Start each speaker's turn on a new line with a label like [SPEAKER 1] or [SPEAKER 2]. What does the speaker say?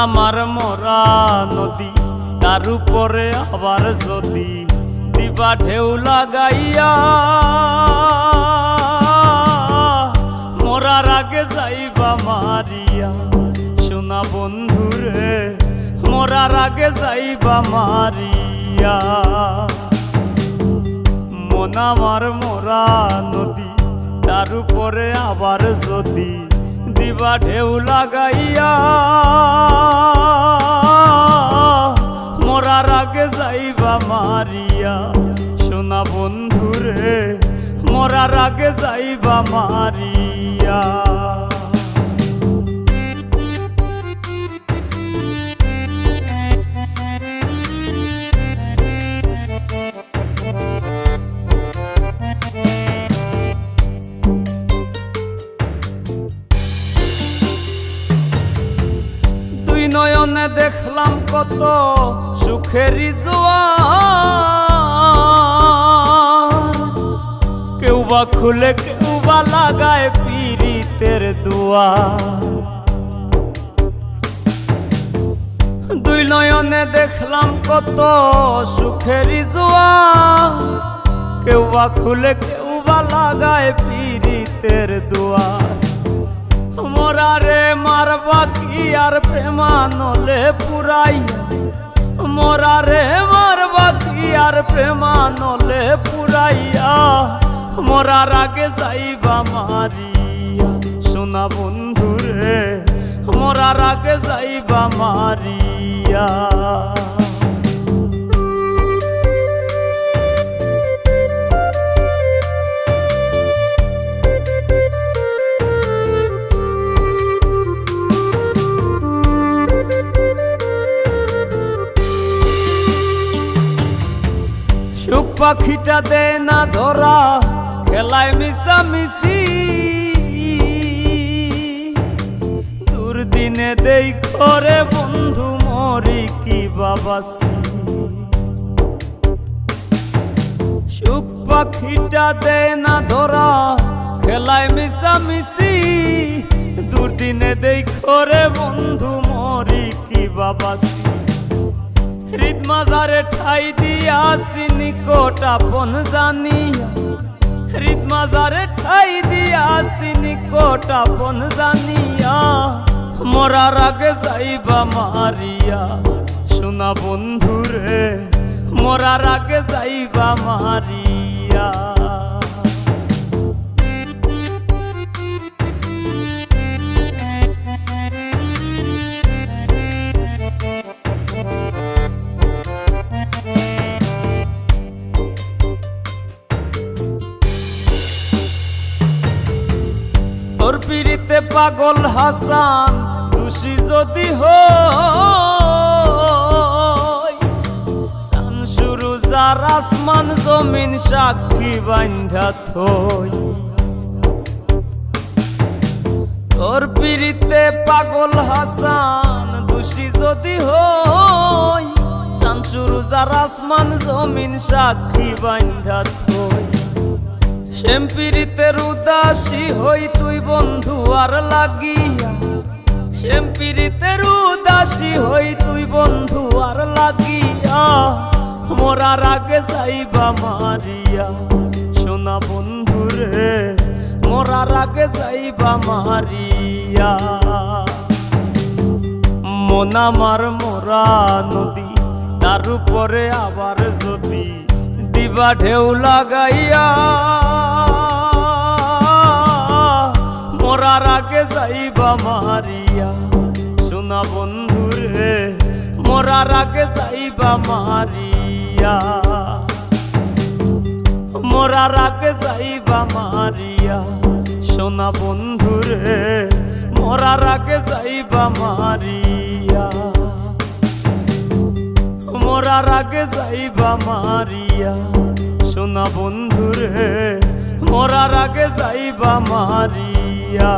[SPEAKER 1] আমার মরা নদী, তার উপরে আবার যদি দিবা ঢেউ লাগাইয়া, মরার আগে যাইবা মারিয়া। সোনা বন্ধুরে মরার আগে যাইবা মারিয়া। মন আমার মরা নদী, তার উপরে আবার যদি দিবা ঢেউ লাগাইয়া, মরার আগে যাইবা মারিয়া। সোনা বন্ধুরে মরার আগে যাইবা মারিয়া। নয়নে দেখলাম কত সুখেরই জোয়ার, কেউ বা খুলে কেউ বা লাগায় পীড়িতের দুয়ার। দুই নয়নে দেখলাম কত সুখেরই জোয়ার, কেউ বা খুলে কেউ বা লাগায় পীড়িতের দুয়ার। মরারে মারবা কি আর প্রেমানলে পুরাইয়া, মরারে মারবা কি আর প্রেমানলে পুরাইয়া। মরার আগে যাইবা মারিয়া। সোনা বন্ধুরে মরার আগে যাইবা মারিয়া। সুখ পাখিটা দে না ধরা, খেলায় মিশামিশি, দুর্দিনে দেই করে বন্ধু মরি কি বাবাসি। সুখ পাখিটা দে না ধরা, খেলায় মিশামিশি, দুর্দিনে দেই করে বন্ধু মরি কি বাবাসি। হৃদ মাজারে ঠাই দিয়াছি নিকট আপন জানিয়া, হৃদ মাজারে ঠাই দিয়াছি নিকট আপন জানিয়া। মরার আগে যাইবা মারিয়া। সোনা বন্ধুরে মরার আগে যাইবা মারিয়া। তোর পিড়িতে পাগল হাসান দোষী যদি হই, শামসুরু যার আসমান জমিন সাক্ষী বান্ধা থই। তোর পিড়িতে পাগল হাসান দোষী যদি হই, শামসুরু যার আসমান জমিন সাক্ষী বান্ধা থই। শ্যাম পীড়িতের উদাসী হই তুই বন্ধু আর লাগিয়া, শ্যাম পীড়িতের উদাসী হই তুই বন্ধু আর লাগিয়া। মরার আগে যাইবা মারিয়া। সোনা বন্ধুরে মরার আগে যাইবা মারিয়া। মন আমার মরা নদী, তার উপরে আবার যদি দিবা ঢেউ লাগাইয়া, মরার আগে যাইবা মারিয়া। সোনা বন্ধুরে মরার আগে যাইবা মারিয়া। মরার আগে যাইবা মারিয়া। সোনা বন্ধুরে মরার আগে যাইবা মারিয়া। মরার আগে যাইবা মারিয়া। সোনা বন্ধুরে মরার আগে যাইবা মারিয়া।